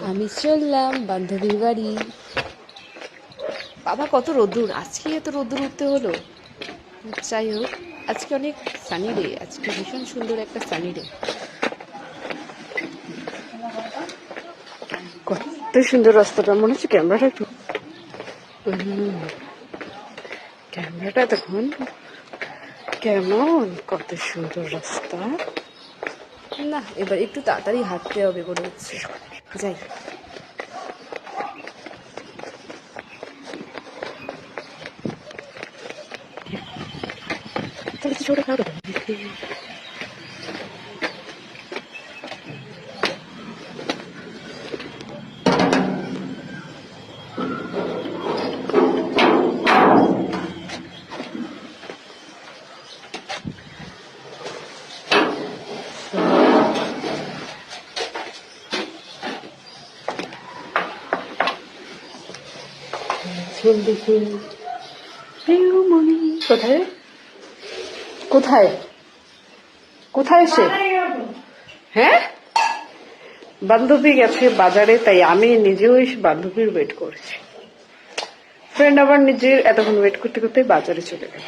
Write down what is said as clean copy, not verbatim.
আমি চললাম বান্ধবীর বাড়ি। বাবা কত রোদ্দুর, আজকে এত রোদ্দুর উঠতে হলো। যাই হোক, আজকে অনেক সানি ডে, আজকে ভীষণ সুন্দর একটা সানি ডে। কত সুন্দর রাস্তাটা, মনে হচ্ছে ক্যামেরাটা একটু ক্যামেরাটা দেখুন কেমন, কত সুন্দর রাস্তা। না, এবার একটু তাড়াতাড়ি হাঁটতে হবে মনে হচ্ছে। যাই, ছোট খাওয়া কোথায় কোথায় কোথায় সে? হ্যাঁ, বান্ধবী গেছে বাজারে, তাই আমি নিজেও বান্ধবীর ওয়েট করছি। ফ্রেন্ড আবার নিজের এতক্ষণ ওয়েট করতে করতে বাজারে চলে গেল।